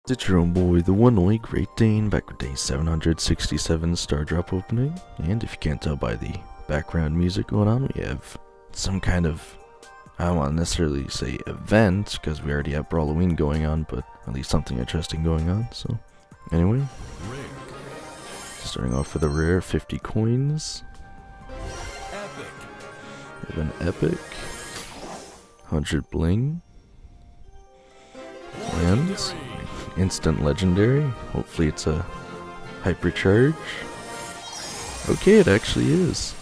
It's your own boy, the one only Great Dane, back with day 767 Star Drop opening. And if you can't tell by the background music going on, we have some kind of, I don't want to necessarily say event, because we already have Brawl-o-ween going on, but at least something interesting going on. So, anyway, starting off with a rare 50 coins. We have an epic, 100 bling, and instant legendary. Hopefully it's a hypercharge. Okay, it actually is.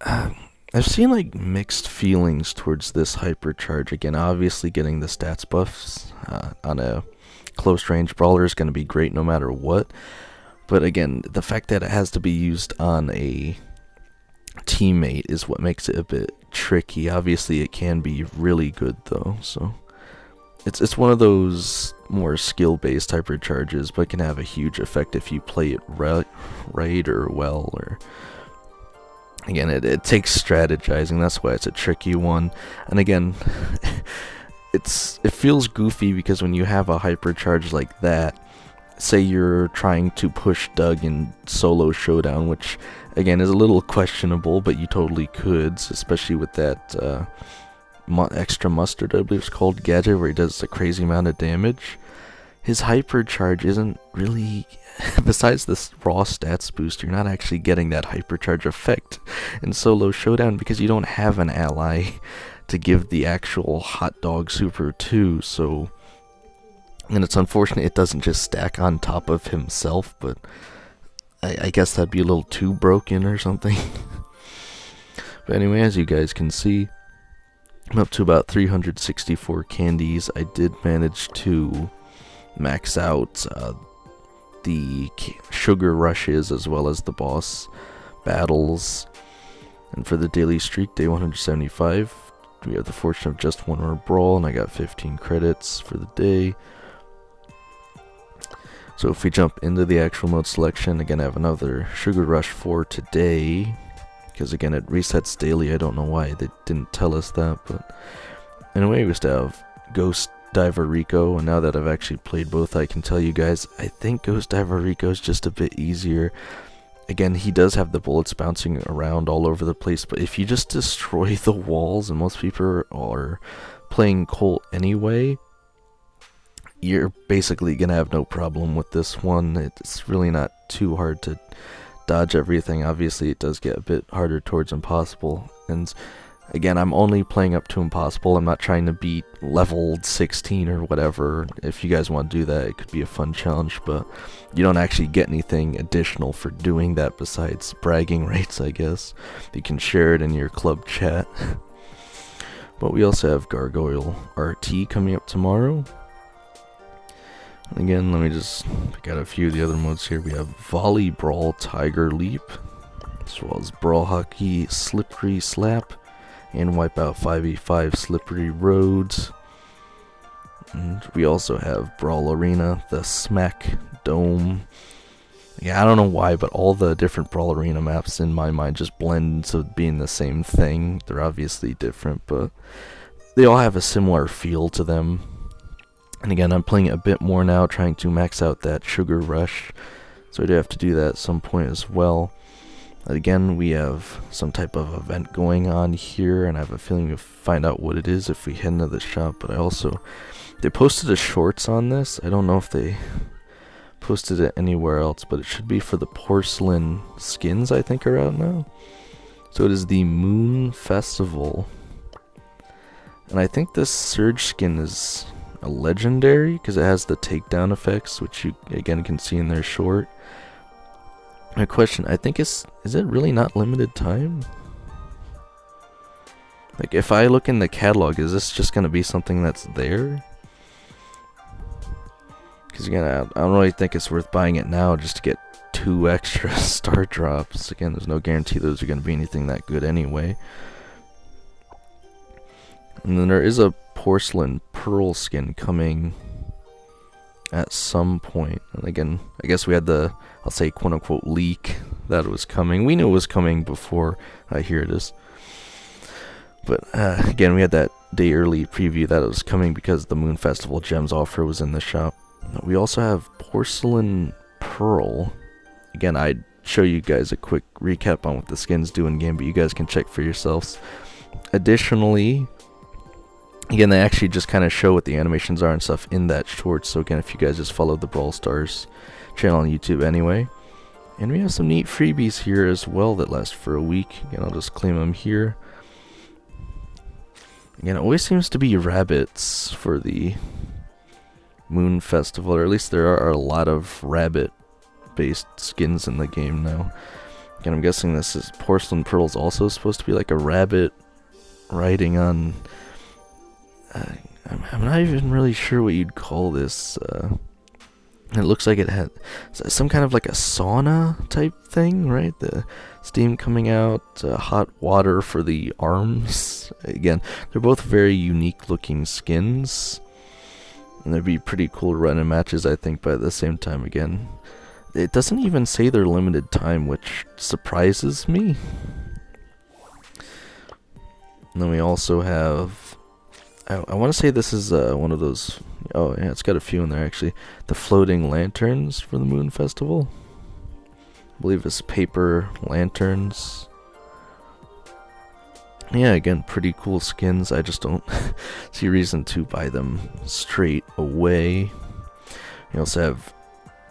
I've seen like mixed feelings towards this hypercharge. Again, obviously getting the stats buffs on a close range brawler is going to be great no matter what. But again, the fact that it has to be used on a teammate is what makes it a bit tricky. Obviously it can be really good though, so it's one of those more skill-based hypercharges, but can have a huge effect if you play it right or well. Or again, it takes strategizing. That's why it's a tricky one. And again, it feels goofy because when you have a hypercharge like that, say you're trying to push Doug in solo showdown, which again is a little questionable, but you totally could, especially with that extra mustard, I believe it's called, gadget, where he does a crazy amount of damage. His hypercharge isn't really, besides this raw stats boost, you're not actually getting that hypercharge effect in solo showdown because you don't have an ally to give the actual hot dog super to. So, and it's unfortunate it doesn't just stack on top of himself, but I guess that'd be a little too broken or something. But anyway, as you guys can see, I'm up to about 364 candies. I did manage to max out the sugar rushes as well as the boss battles. And for the daily streak, day 175, we have the fortune of just one more brawl, and I got 15 credits for the day. So if we jump into the actual mode selection, again I have another sugar rush for today, because again it resets daily. I don't know why they didn't tell us that, but anyway, we still have Ghost Diver Rico, and now that I've actually played both, I can tell you guys I think Ghost Diver Rico is just a bit easier. Again, he does have the bullets bouncing around all over the place, but if you just destroy the walls, and most people are playing Colt anyway, you're basically gonna have no problem with this one. It's really not too hard to dodge everything. Obviously it does get a bit harder towards impossible, and again, I'm only playing up to impossible. I'm not trying to beat level 16 or whatever. If you guys want to do that, it could be a fun challenge, but you don't actually get anything additional for doing that besides bragging rights, I guess. You can share it in your club chat. But we also have Gargoyle RT coming up tomorrow. Again, let me just pick out a few of the other modes here. We have Volley Brawl Tiger Leap, as well as Brawl Hockey Slippery Slap, and Wipeout 5v5 Slippery Roads. And we also have Brawl Arena, the Smack Dome. Yeah, I don't know why, but all the different Brawl Arena maps in my mind just blend into being the same thing. They're obviously different, but they all have a similar feel to them. And again, I'm playing it a bit more now, trying to max out that sugar rush, so I do have to do that at some point as well. Again, we have some type of event going on here, and I have a feeling we'll find out what it is if we head into the shop. But they posted a shorts on this. I don't know if they posted it anywhere else, but it should be for the porcelain skins, I think, are out now. So it is the Moon Festival, and I think this Surge skin is a legendary because it has the takedown effects, which you again can see in their short. My question, I think, is it really not limited time? Like, if I look in the catalog, is this just going to be something that's there? Because again, I don't really think it's worth buying it now just to get 2 extra star drops. Again, there's no guarantee those are going to be anything that good anyway. And then there is a porcelain pearl skin coming at some point. And again, I guess we had the, I'll say, quote-unquote leak that it was coming. We knew it was coming before. Here it is. But again, we had that day early preview that it was coming because the Moon Festival Gems offer was in the shop. We also have Porcelain Pearl. Again, I'd show you guys a quick recap on what the skins do in game, but you guys can check for yourselves. Additionally, again, they actually just kind of show what the animations are and stuff in that short. So again, if you guys just follow the Brawl Stars channel on YouTube anyway. And we have some neat freebies here as well that last for a week. Again, I'll just claim them here. Again, it always seems to be rabbits for the Moon Festival, or at least there are a lot of rabbit-based skins in the game now. Again, I'm guessing this is Porcelain Pearl is also supposed to be like a rabbit riding on... I'm not even really sure what you'd call this. It looks like it had some kind of like a sauna type thing, right? The steam coming out, hot water for the arms. Again, they're both very unique looking skins. And they'd be pretty cool to run in matches, I think, but at the same time, again, it doesn't even say they're limited time, which surprises me. And then we also have... I want to say this is one of those... Oh, yeah, it's got a few in there, actually. The floating lanterns for the Moon Festival. I believe it's paper lanterns. Yeah, again, pretty cool skins. I just don't see reason to buy them straight away. We also have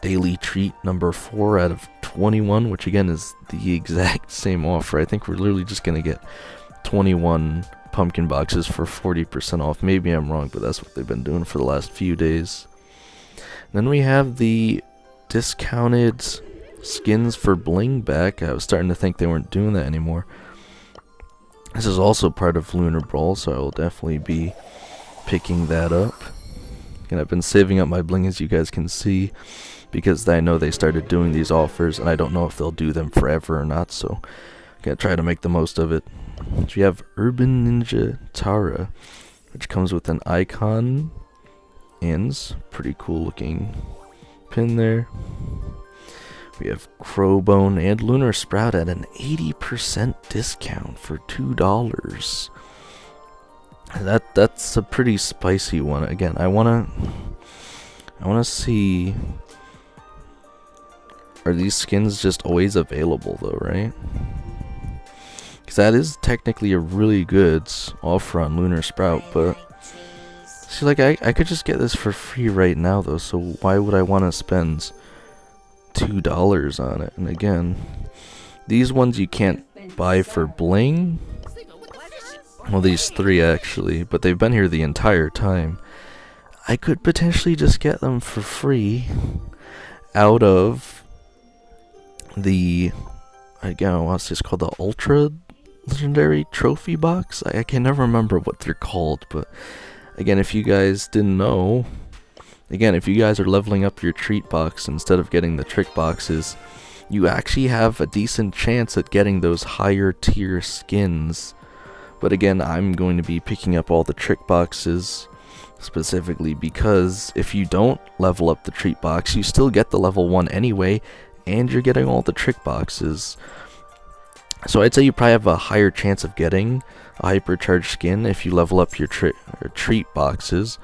Daily Treat number 4 out of 21, which again is the exact same offer. I think we're literally just going to get 21 pumpkin boxes for 40% off. Maybe I'm wrong, but that's what they've been doing for the last few days. Then we have the discounted skins for bling back. I was starting to think they weren't doing that anymore. This is also part of Lunar Brawl, so I will definitely be picking that up. And I've been saving up my bling, as you guys can see, because I know they started doing these offers, and I don't know if they'll do them forever or not, so I'm going to try to make the most of it. So we have Urban Ninja Tara, which comes with an icon and pretty cool looking pin there. We have Crowbone and Lunar Sprout at an 80% discount for $2. That's a pretty spicy one. Again, I wanna see, are these skins just always available though, right? Because that is technically a really good offer on Lunar Sprout, but see, like I could just get this for free right now though, so why would I want to spend $2 on it? And again, these ones you can't buy for bling. Well, these 3 actually, but they've been here the entire time. I could potentially just get them for free out of the, again, what's this called, the Ultra Legendary Trophy Box? I can never remember what they're called, but again, if you guys didn't know, again, if you guys are leveling up your treat box instead of getting the trick boxes, you actually have a decent chance at getting those higher tier skins. But again, I'm going to be picking up all the trick boxes specifically because if you don't level up the treat box, you still get the level 1 anyway, and you're getting all the trick boxes. So I'd say you probably have a higher chance of getting a hypercharged skin if you level up your treat boxes.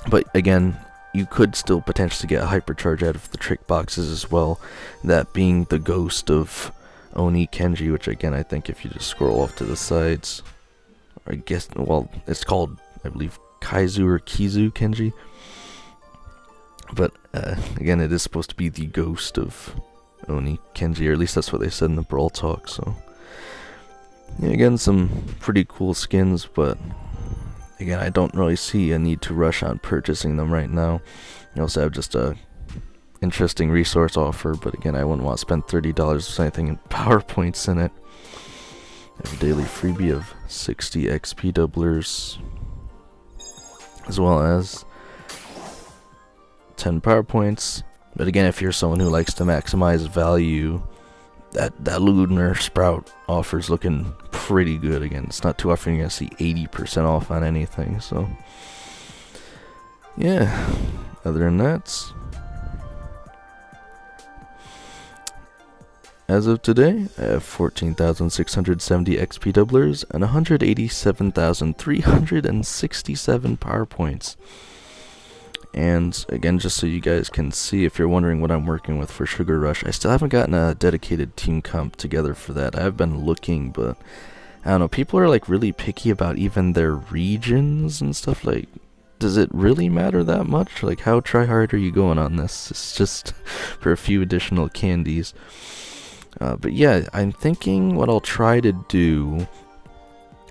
But again, you could still potentially get a hypercharge out of the trick boxes as well, that being the ghost of Oni Kenji, which again, I think if you just scroll off to the sides, or I guess, well, it's called, I believe, Kaizu or Kizu Kenji. But again, it is supposed to be the ghost of Oni Kenji, or at least that's what they said in the Brawl Talk, so yeah, again, some pretty cool skins, but again, I don't really see a need to rush on purchasing them right now. You also have just a interesting resource offer, but again, I wouldn't want to spend $30 with anything in PowerPoints in it. I have a daily freebie of 60 XP doublers, as well as 10 PowerPoints. But again, if you're someone who likes to maximize value, that Lunar Sprout offer is looking pretty good. Again, it's not too often you're going to see 80% off on anything, so yeah, other than that, as of today, I have 14,670 XP doublers and 187,367 PowerPoints. And again, just so you guys can see, if you're wondering what I'm working with for Sugar Rush, I still haven't gotten a dedicated team comp together for that. I've been looking, but I don't know, people are like really picky about even their regions and stuff. Like, does it really matter that much? Like, how try hard are you going on this? It's just for a few additional candies. But yeah, I'm thinking what I'll try to do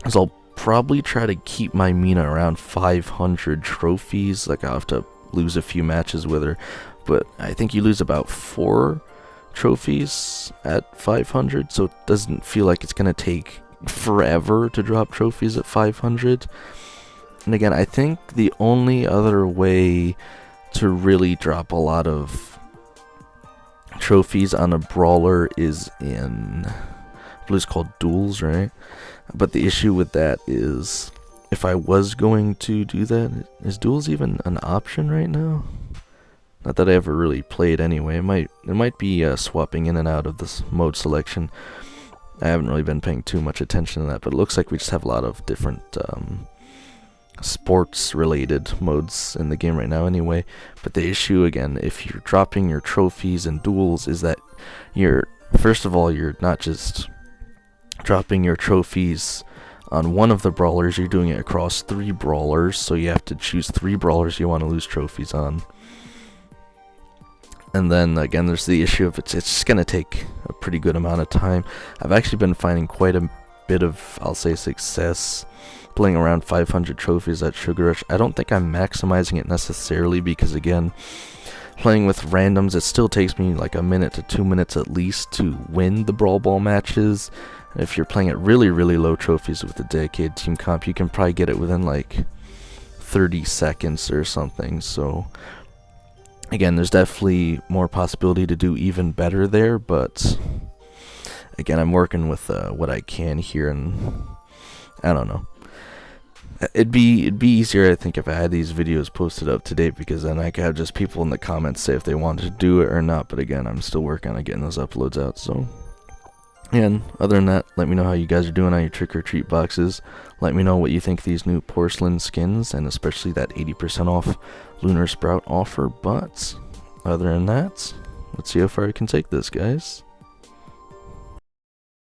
is I'll probably try to keep my Mina around 500 trophies. Like, I'll have to lose a few matches with her, but I think you lose about 4 trophies at 500, so it doesn't feel like it's gonna take forever to drop trophies at 500. And again, I think the only other way to really drop a lot of trophies on a brawler is in, I believe it's called duels, right? But the issue with that is, if I was going to do that, is duels even an option right now? Not that I ever really played anyway. It might be swapping in and out of this mode selection. I haven't really been paying too much attention to that, but it looks like we just have a lot of different sports-related modes in the game right now anyway. But the issue, again, if you're dropping your trophies in duels, is that first of all, you're not just dropping your trophies on one of the brawlers, you're doing it across 3 brawlers, so you have to choose 3 brawlers you want to lose trophies on. And then again, there's the issue of it's just gonna take a pretty good amount of time. I've actually been finding quite a bit of, I'll say, success playing around 500 trophies at Sugar Rush. I don't think I'm maximizing it necessarily, because again, playing with randoms, it still takes me like a minute to 2 minutes at least to win the Brawl Ball matches. If you're playing at really, really low trophies with a dedicated team comp, you can probably get it within like 30 seconds or something. So again, there's definitely more possibility to do even better there, but again, I'm working with what I can here, and I don't know. It'd be easier, I think, if I had these videos posted up to date, because then I could have just people in the comments say if they wanted to do it or not. But again, I'm still working on getting those uploads out. So, and other than that, let me know how you guys are doing on your trick-or-treat boxes. Let me know what you think of these new porcelain skins, and especially that 80% off Lunar Sprout offer. But other than that, let's see how far I can take this, guys.